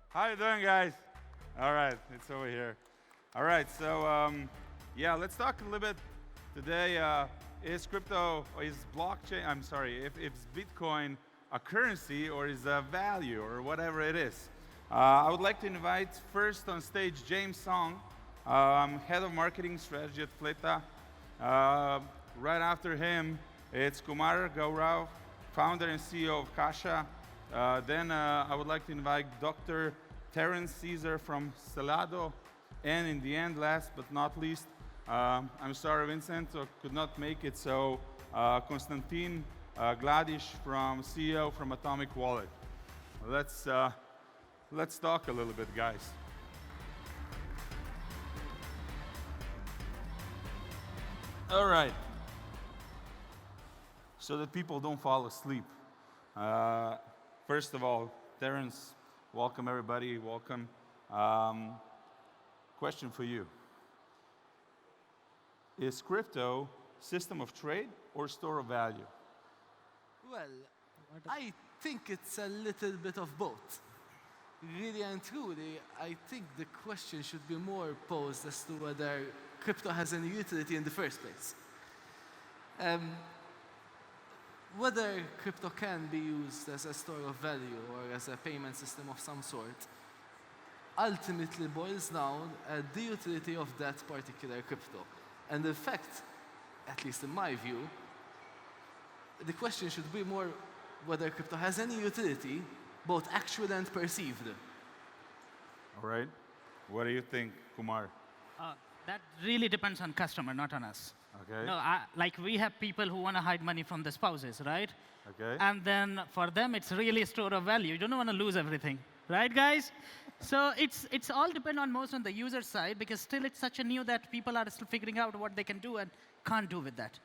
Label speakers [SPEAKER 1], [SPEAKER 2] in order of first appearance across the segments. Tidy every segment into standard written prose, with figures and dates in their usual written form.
[SPEAKER 1] How you doing, guys? All right, it's over here. All right, so yeah, let's talk a little bit today. Is crypto or is blockchain? I'm sorry, if Bitcoin a currency or is a value or whatever it is. I would like to invite first on stage James Song, head of marketing strategy at FLETA. Uh, right after him, it's Kumar Gaurav, founder and CEO of Cashaa. Then I would like to invite Dr. Terrence Caesar from Salado. And in the end, last but not least, I'm sorry, Vincent could not make it, so Konstantin Gladish from CEO from Atomic Wallet. Let's, uh, let's talk a little bit, guys. All right. So that people don't fall asleep. Uh, First of all, Terrence, welcome everybody, welcome. Um, Question for you. Is crypto system of trade or store of value?
[SPEAKER 2] Well, I think it's a little bit of both. Really and truly, I think the question should be more posed as to whether crypto has any utility in the first place. Um, Whether crypto can be used as a store of value or as a payment system of some sort ultimately boils down at the utility of that particular crypto. And in fact, at least in my view, the question should be more whether crypto has any utility, both actual and perceived.
[SPEAKER 1] All right. What do you think, Kumar?
[SPEAKER 3] Uh, that really depends on customer, not on us.
[SPEAKER 1] Okay.
[SPEAKER 3] No, like we have people who want to hide money from the spouses, right?
[SPEAKER 1] Okay.
[SPEAKER 3] And then for them, it's really a store of value. You don't want to lose everything, right, guys? So it's all depend on most on the user side because still it's such a new that people are still figuring out what they can do and can't do with that.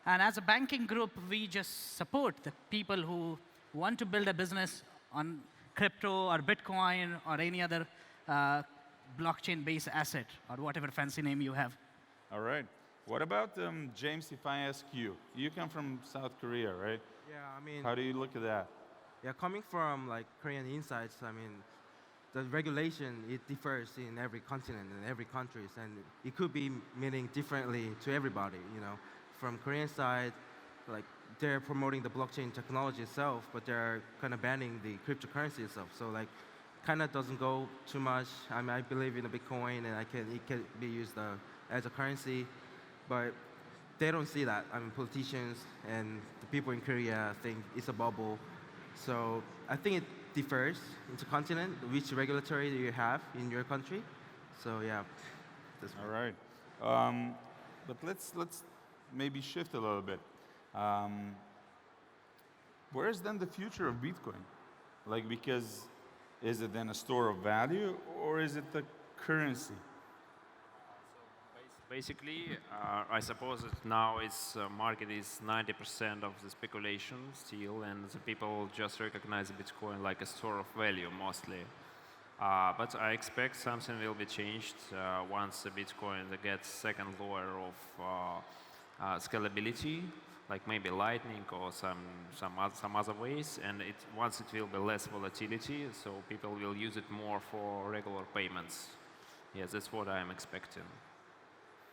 [SPEAKER 3] And as a banking group, we just support the people who want to build a business on crypto or Bitcoin or any other blockchain-based asset or whatever fancy name you have.
[SPEAKER 1] All right. What about James? If I ask you, you come from South Korea, right?
[SPEAKER 4] Yeah, I mean,
[SPEAKER 1] How do you look at that?
[SPEAKER 4] yeah, coming from like Korean insights, I mean, the regulation it differs in every continent and every country, and it could be meaning differently to everybody. You know, from Korean side, like they're promoting the blockchain technology itself, but they're kind of banning the cryptocurrency itself. So like, kind of doesn't go too much. I mean, I believe in a Bitcoin, and it can be used as a currency, but they don't see that. I mean, politicians and the people in Korea think it's a bubble. So I think it differs into continent, which regulatory you have in your country. So yeah, that's
[SPEAKER 1] All right. But let's maybe shift a little bit. Um, where is then the future of Bitcoin? Like, because is it then a store of value or is it the currency?
[SPEAKER 5] Basically, I suppose that now its market is 90% of the speculation still, and the people just recognize Bitcoin like a store of value mostly. But I expect something will be changed once the Bitcoin gets second layer of scalability, like maybe Lightning or some other ways, and once it will be less volatility, so people will use it more for regular payments. Yes, that's what I'm expecting.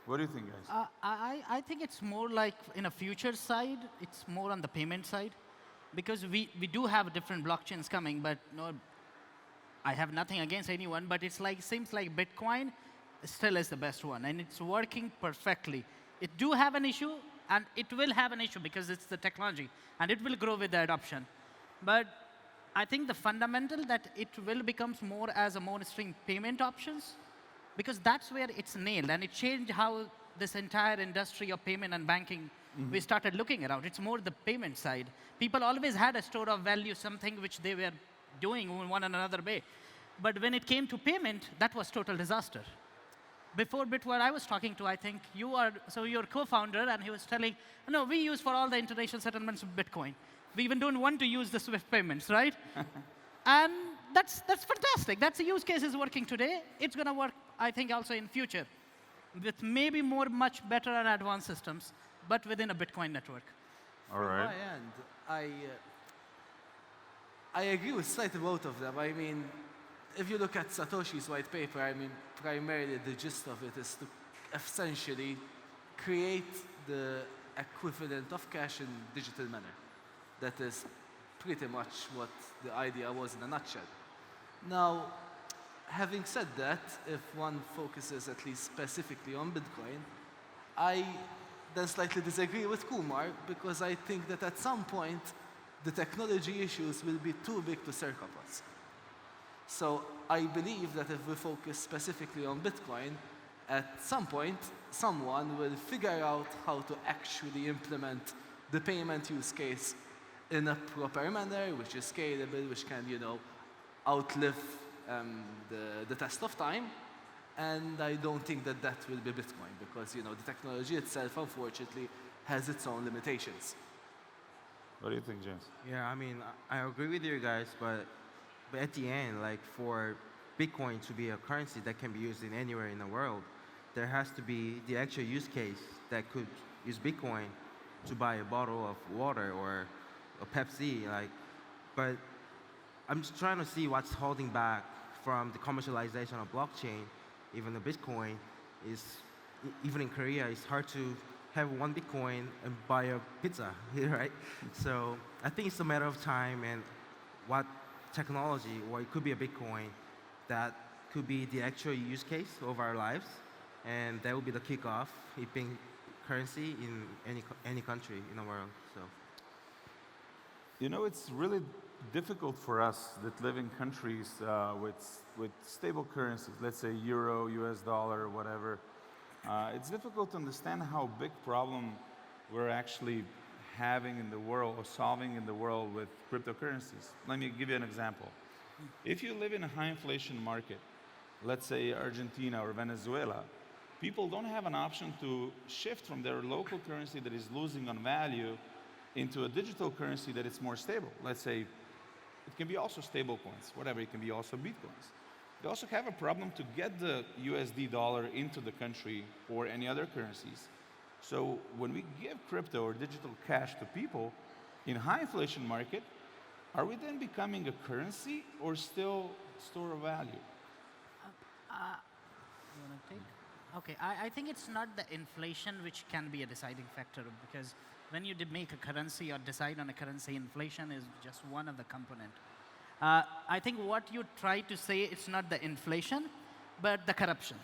[SPEAKER 1] What do you think, guys?
[SPEAKER 3] I think it's more like in a future side, it's more on the payment side. Because we do have different blockchains coming, but no, I have nothing against anyone, but it's like seems like Bitcoin still is the best one, and it's working perfectly. It do have an issue, and it will have an issue because it's the technology, and it will grow with the adoption. But I think the fundamental that it will becomes more as a mainstream payment options, because that's where it's nailed, and it changed how this entire industry of payment and banking we started looking around. It's more the payment side. People always had a store of value, something which they were doing in one another way. But when it came to payment, that was total disaster. Before Bitwar, I was talking to, I think, you're co-founder, and he was telling, no, we use for all the international settlements of Bitcoin. We even don't want to use the SWIFT payments, right? And that's fantastic. That's a use case is working today. It's going to work, I think, also in future with maybe much better and advanced systems, but within a Bitcoin network.
[SPEAKER 1] All right.
[SPEAKER 2] From my end, I agree with slightly both of them. I mean, if you look at Satoshi's white paper, I mean, primarily the gist of it is to essentially create the equivalent of cash in digital manner. That is pretty much what the idea was in a nutshell. Now, having said that, if one focuses at least specifically on Bitcoin, I then slightly disagree with Kumar because I think that at some point the technology issues will be too big to circle us. So I believe that if we focus specifically on Bitcoin, at some point someone will figure out how to actually implement the payment use case in a proper manner, which is scalable, which can, outlive the test of time. And I don't think that that will be Bitcoin because, the technology itself, unfortunately, has its own limitations.
[SPEAKER 1] What do you think, James?
[SPEAKER 4] Yeah, I mean, I agree with you guys, but at the end, like for Bitcoin to be a currency that can be used in anywhere in the world, there has to be the actual use case that could use Bitcoin to buy a bottle of water or a Pepsi. But I'm just trying to see what's holding back from the commercialization of blockchain. Even the Bitcoin is, even in Korea, it's hard to have one Bitcoin and buy a pizza, right? So I think it's a matter of time and what technology, or it could be a Bitcoin, that could be the actual use case of our lives, and that will be the kickoff, it being currency in any country in the world. So,
[SPEAKER 1] It's really difficult for us that live in countries with stable currencies, let's say euro, US dollar, whatever. It's difficult to understand how big problem we're actually having in the world or solving in the world with cryptocurrencies. Let me give you an example. If you live in a high inflation market, let's say Argentina or Venezuela, people don't have an option to shift from their local currency that is losing on value into a digital currency that is more stable. Let's say it can be also stable coins, whatever, it can be also Bitcoins. They also have a problem to get the USD dollar into the country or any other currencies. So when we give crypto or digital cash to people in high inflation market, are we then becoming a currency or still store of value?
[SPEAKER 3] You want to take? Okay, I think it's not the inflation which can be a deciding factor because when you make a currency or decide on a currency, inflation is just one of the component. I think what you try to say, it's not the inflation, but the corruption.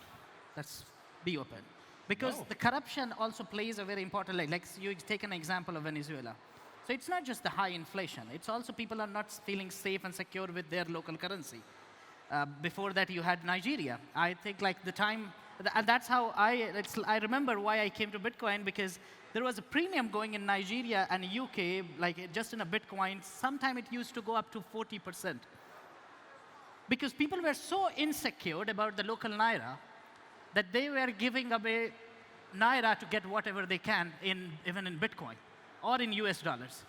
[SPEAKER 3] Let's be open. Because the corruption also plays a very important, like you take an example of Venezuela. So it's not just the high inflation, it's also people are not feeling safe and secure with their local currency. Before that you had Nigeria. I think like the time, and that's how I remember why I came to Bitcoin because there was a premium going in Nigeria and UK, like just in a Bitcoin, sometime it used to go up to 40%. Because people were so insecure about the local Naira that they were giving away Naira to get whatever they can, even in Bitcoin or in US dollars.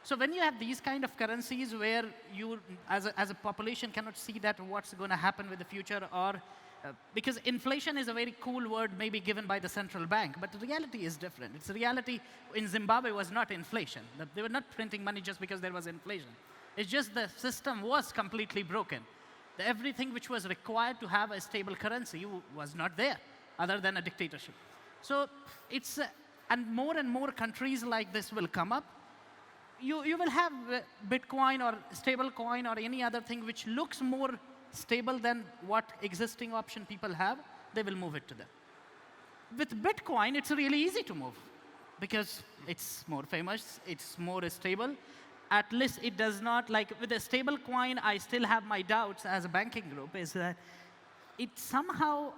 [SPEAKER 3] So when you have these kind of currencies where you, as a population, cannot see that what's going to happen with the future, or because inflation is a very cool word maybe given by the central bank, but the reality is different. It's reality in Zimbabwe was not inflation. They were not printing money just because there was inflation. It's just the system was completely broken. Everything which was required to have a stable currency was not there, other than a dictatorship. So it's, and more countries like this will come up. You will have Bitcoin or stable coin or any other thing which looks more stable than what existing option people have, they will move it to them. With Bitcoin, it's really easy to move because it's more famous, it's more stable. At least it does not, like with a stable coin, I still have my doubts as a banking group, is that it somehow,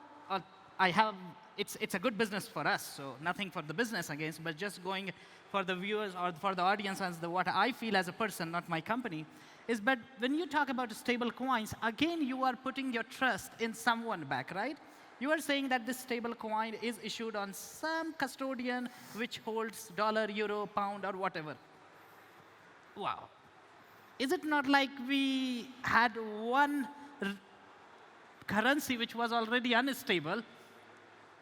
[SPEAKER 3] it's a good business for us, so nothing for the business against, but just going for the viewers or for the audience as what I feel as a person, not my company, is but when you talk about stable coins, again, you are putting your trust in someone back, right? You are saying that this stable coin is issued on some custodian which holds dollar, euro, pound, or whatever. Wow. Is it not like we had one currency which was already unstable?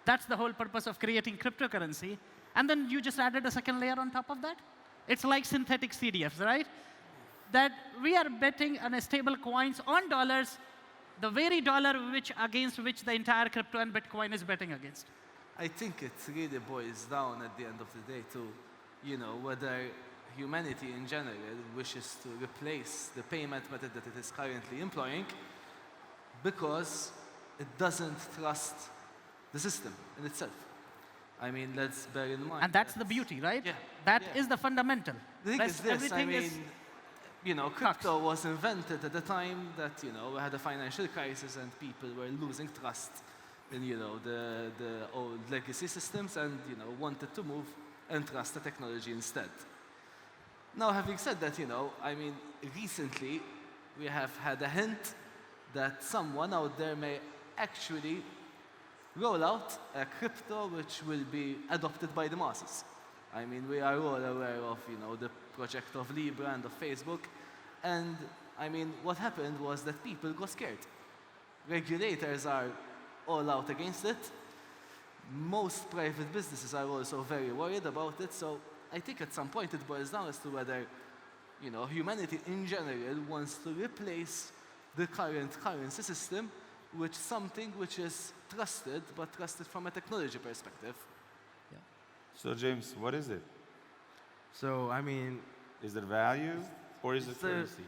[SPEAKER 3] That's the whole purpose of creating cryptocurrency. And then you just added a second layer on top of that? It's like synthetic CDFs, right? That we are betting on stable coins on dollars the very dollar against which the entire crypto and Bitcoin is betting against.
[SPEAKER 2] I think it really boils down at the end of the day to, whether humanity in general wishes to replace the payment method that it is currently employing because it doesn't trust the system in itself. I mean, let's bear in mind.
[SPEAKER 3] And that's the beauty, right?
[SPEAKER 2] Yeah.
[SPEAKER 3] That
[SPEAKER 2] yeah.
[SPEAKER 3] is the fundamental.
[SPEAKER 2] The thing is this,
[SPEAKER 3] Everything is
[SPEAKER 2] crypto was invented at the time that, we had a financial crisis and people were losing trust in, the old legacy systems and, wanted to move and trust the technology instead. Now, having said that, recently we have had a hint that someone out there may actually roll out a crypto which will be adopted by the masses. I mean, we are all aware of, the project of Libra and of Facebook. And, what happened was that people got scared. Regulators are all out against it. Most private businesses are also very worried about it. So I think at some point it boils down as to whether, humanity in general wants to replace the current currency system with something which is trusted, but trusted from a technology perspective.
[SPEAKER 1] So James, what is it?
[SPEAKER 4] So, I mean,
[SPEAKER 1] Is it value or is it
[SPEAKER 4] It's a-
[SPEAKER 1] currency?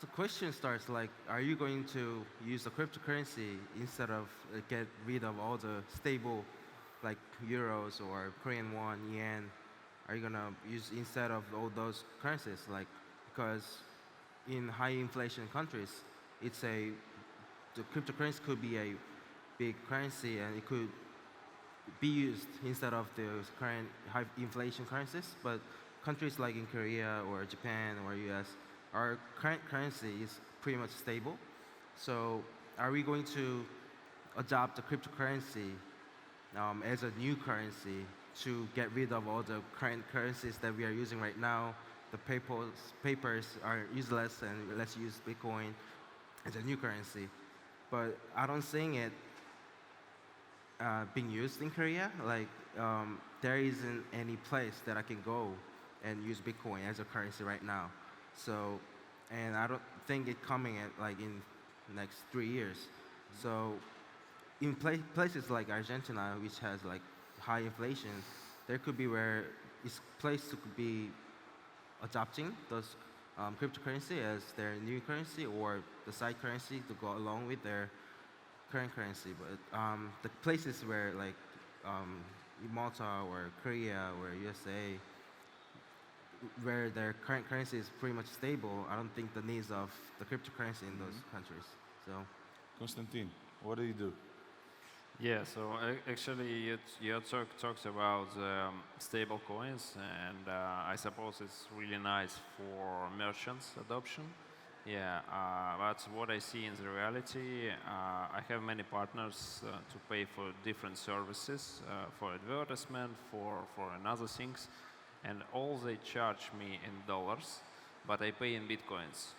[SPEAKER 4] the question starts like, are you going to use the cryptocurrency instead of get rid of all the stable, like euros or Korean won, yen? Are you gonna use instead of all those currencies? Like, because in high inflation countries, the cryptocurrency could be a big currency and it could be used instead of the current high inflation currencies. But countries like in Korea or Japan or US, our current currency is pretty much stable. So are we going to adopt the cryptocurrency as a new currency to get rid of all the current currencies that we are using right now? The papers are useless and let's use Bitcoin as a new currency. But I don't see it being used in Korea. Like there isn't any place that I can go and use Bitcoin as a currency right now. So, and I don't think it coming at like in next 3 years. So, in places like Argentina, which has like high inflation, there could be where it's place to be adopting those cryptocurrency as their new currency or the side currency to go along with their current currency. But the places where like Malta or Korea or USA, where their current currency is pretty much stable, I don't think the needs of the cryptocurrency in those countries. So,
[SPEAKER 1] Konstantin, what do you do?
[SPEAKER 5] Yeah, so actually you talked about stable coins, and I suppose it's really nice for merchants adoption. Yeah, but what I see in the reality, I have many partners to pay for different services, for advertisement, for another things, and all they charge me in dollars, but I pay in bitcoins.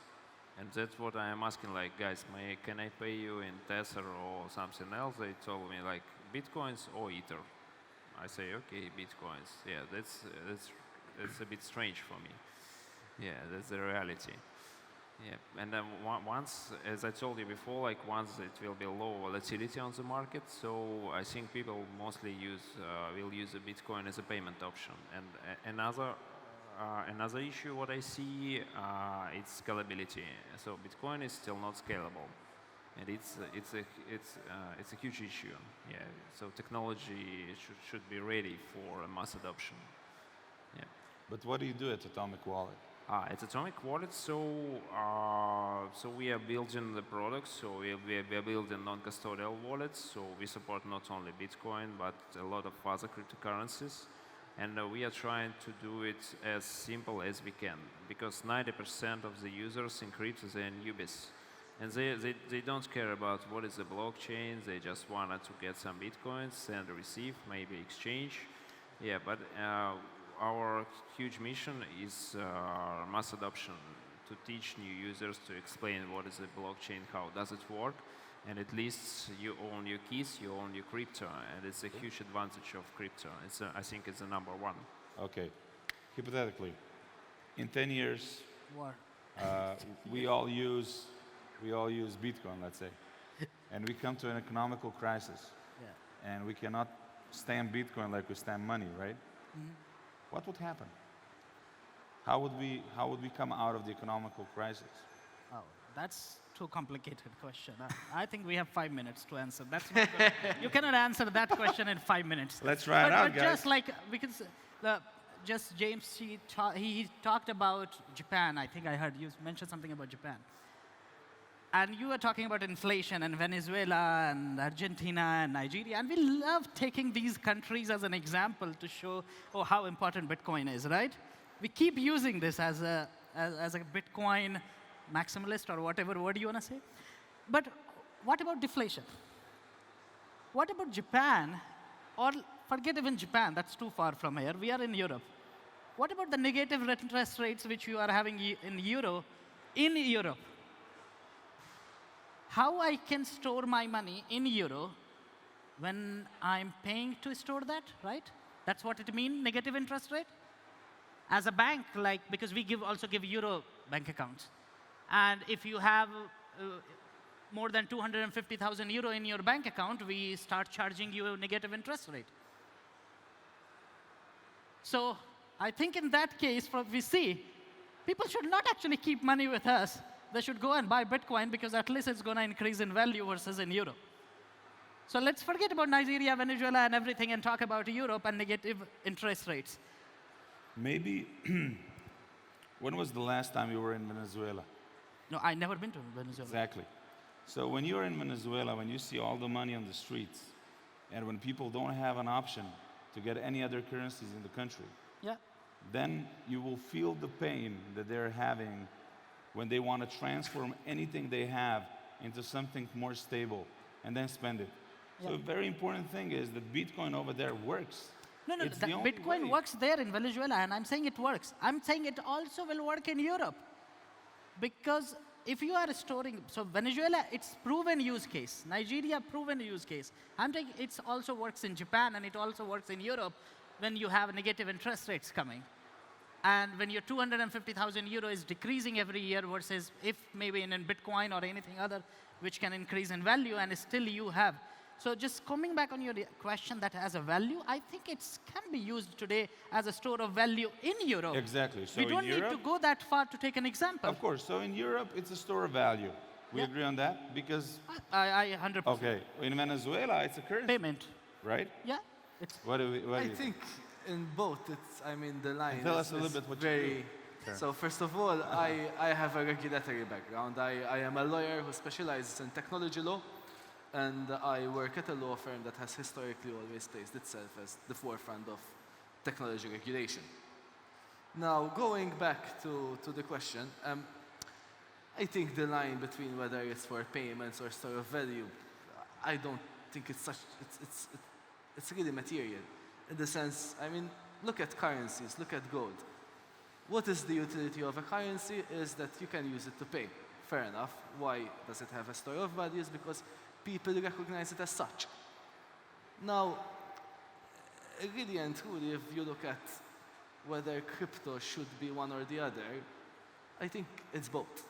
[SPEAKER 5] And that's what I am asking, like, guys, can I pay you in Cassar or something else? They told me, like, bitcoins or Ether. I say, okay, bitcoins. Yeah, that's a bit strange for me. Yeah, that's the reality. Yeah, and then once, as I told you before, like once it will be low volatility on the market, so I think people mostly will use a Bitcoin as a payment option. And another issue what I see, it's scalability. So Bitcoin is still not scalable, and it's a huge issue. Yeah, so technology should be ready for a mass adoption. Yeah.
[SPEAKER 1] But what do you do at Atomic Wallet?
[SPEAKER 5] At Atomic Wallet, so we are building the products. So we are building non-custodial wallets. So we support not only Bitcoin but a lot of other cryptocurrencies, and we are trying to do it as simple as we can, because 90% of the users in crypto they are newbies, and they don't care about what is the blockchain. They just wanted to get some Bitcoins, send, receive, maybe exchange. Yeah, but our huge mission is mass adoption, to teach new users, to explain what is a blockchain, how does it work, and at least you own your keys, you own your crypto, and it's a huge advantage of crypto. I think it's the number one.
[SPEAKER 1] Okay, hypothetically, in 10 years,
[SPEAKER 3] War.
[SPEAKER 1] we all use Bitcoin, let's say. and we come to an economical crisis,
[SPEAKER 3] Yeah.
[SPEAKER 1] and we cannot stand Bitcoin like we stand money, right? What would happen? How would we come out of the economical crisis?
[SPEAKER 3] Oh, that's too complicated question. I think we have 5 minutes to answer. That's not good. You cannot answer that question in 5 minutes.
[SPEAKER 1] Let's try it out,
[SPEAKER 3] but
[SPEAKER 1] guys.
[SPEAKER 3] just like because just James, he talked about Japan. I think I heard you mention something about Japan. And you were talking about inflation and Venezuela and Argentina and Nigeria. And we love taking these countries as an example to show how important Bitcoin is, right? We keep using this as a Bitcoin maximalist or whatever word you want to say. But what about deflation? What about Japan? Or forget even Japan, that's too far from here. We are in Europe. What about the negative interest rates which you are having in Europe? How I can store my money in euro when I'm paying to store that, right? That's what it means, negative interest rate? As a bank, because we also give euro bank accounts. And if you have more than 250,000 euro in your bank account, we start charging you a negative interest rate. So I think in that case, we see, people should not actually keep money with us. They should go and buy Bitcoin because at least it's going to increase in value versus in euro. So let's forget about Nigeria, Venezuela, and everything and talk about Europe and negative interest rates.
[SPEAKER 1] Maybe, when was the last time you were in Venezuela?
[SPEAKER 3] No, I've never been to Venezuela.
[SPEAKER 1] Exactly. So when you're in Venezuela, when you see all the money on the streets, and when people don't have an option to get any other currencies in the country,
[SPEAKER 3] Yeah.
[SPEAKER 1] then you will feel the pain that they're having when they want to transform anything they have into something more stable and then spend it. So a very important thing is that Bitcoin over there works.
[SPEAKER 3] No,
[SPEAKER 1] It's the only
[SPEAKER 3] Bitcoin
[SPEAKER 1] way.
[SPEAKER 3] works there in Venezuela, and I'm saying it works. I'm saying it also will work in Europe. Because if you are storing, so Venezuela, it's proven use case. Nigeria, proven use case. I'm saying it also works in Japan, and it also works in Europe when you have negative interest rates coming. And when your 250,000 euro is decreasing every year versus if maybe in Bitcoin or anything other which can increase in value and still you have. So just coming back on your question that has a value, I think it can be used today as a store of value in Europe.
[SPEAKER 1] Exactly. So
[SPEAKER 3] We don't
[SPEAKER 1] in
[SPEAKER 3] need
[SPEAKER 1] Europe,
[SPEAKER 3] to go that far to take an example.
[SPEAKER 1] of course. So in Europe, it's a store of value. We
[SPEAKER 3] Yeah.
[SPEAKER 1] agree on that because,
[SPEAKER 3] I 100%.
[SPEAKER 1] okay, in Venezuela, it's a currency,
[SPEAKER 3] Payment.
[SPEAKER 1] right?
[SPEAKER 3] Yeah. It's
[SPEAKER 1] What do we? What do
[SPEAKER 2] I
[SPEAKER 1] you
[SPEAKER 2] think in both, the line
[SPEAKER 1] Tell
[SPEAKER 2] is,
[SPEAKER 1] us a little
[SPEAKER 2] is
[SPEAKER 1] bit what you
[SPEAKER 2] very...
[SPEAKER 1] do. Sure.
[SPEAKER 2] So first of all, I have a regulatory background. I am a lawyer who specializes in technology law, and I work at a law firm that has historically always placed itself as the forefront of technology regulation. Now, going back to the question, I think the line between whether it's for payments or store of value, I don't think it's really material. In the sense, look at currencies, look at gold. What is the utility of a currency is that you can use it to pay. Fair enough. Why does it have a store of values? Because people recognize it as such. Now, really and truly, if you look at whether crypto should be one or the other, I think it's both.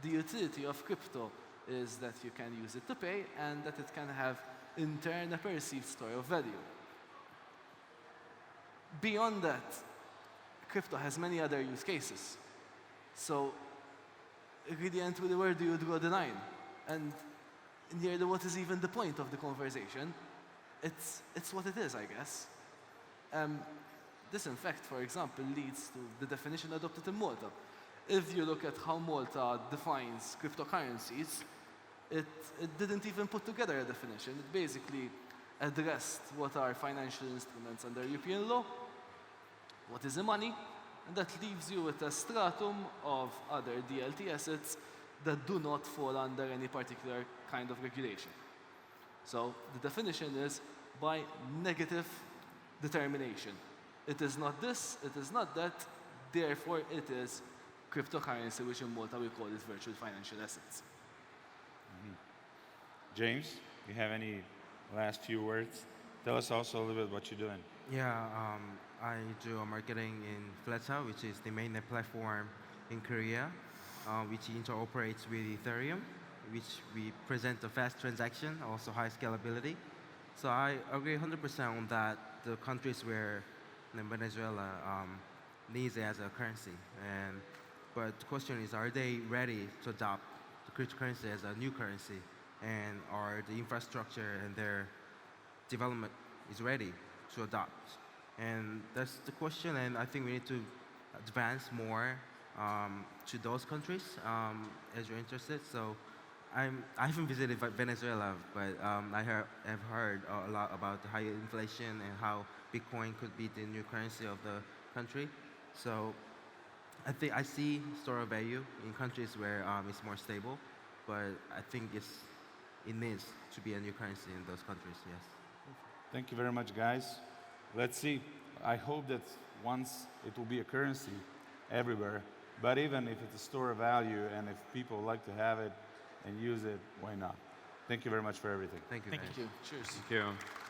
[SPEAKER 2] The utility of crypto is that you can use it to pay and that it can have, in turn, a perceived store of value. Beyond that, crypto has many other use cases. So, really and truly, where do you draw the line? And nearly what is even the point of the conversation? It's what it is, I guess. This, in fact, for example, leads to the definition adopted in Malta. If you look at how Malta defines cryptocurrencies, it didn't even put together a definition. It basically addressed what are financial instruments under European law, what is the money, and that leaves you with a stratum of other DLT assets that do not fall under any particular kind of regulation. So the definition is by negative determination. It is not this, it is not that, therefore it is cryptocurrency, which in Malta we call it virtual financial assets.
[SPEAKER 1] James, you have any last few words? Tell us also a little bit what you're doing.
[SPEAKER 4] Yeah, I do marketing in FLETA, which is the mainnet platform in Korea, which interoperates with Ethereum. which we present a fast transaction, also high scalability. So I agree 100% on that. The countries where Venezuela needs it as a currency, but the question is, are they ready to adopt the cryptocurrency as a new currency, and are the infrastructure and their development is ready to adopt? And that's the question, and I think we need to advance more to those countries as you're interested. So I haven't visited Venezuela, but I've heard a lot about the high inflation and how Bitcoin could be the new currency of the country. So I think I see store of value in countries where it's more stable, but I think it needs to be a new currency in those countries, yes.
[SPEAKER 1] Thank you very much, guys. Let's see. I hope that once it will be a currency everywhere, but even if it's a store of value and if people like to have it and use it, why not? Thank you very much for everything.
[SPEAKER 4] Thank you.
[SPEAKER 2] Thank
[SPEAKER 4] guys.
[SPEAKER 2] you. Cheers.
[SPEAKER 5] Thank you.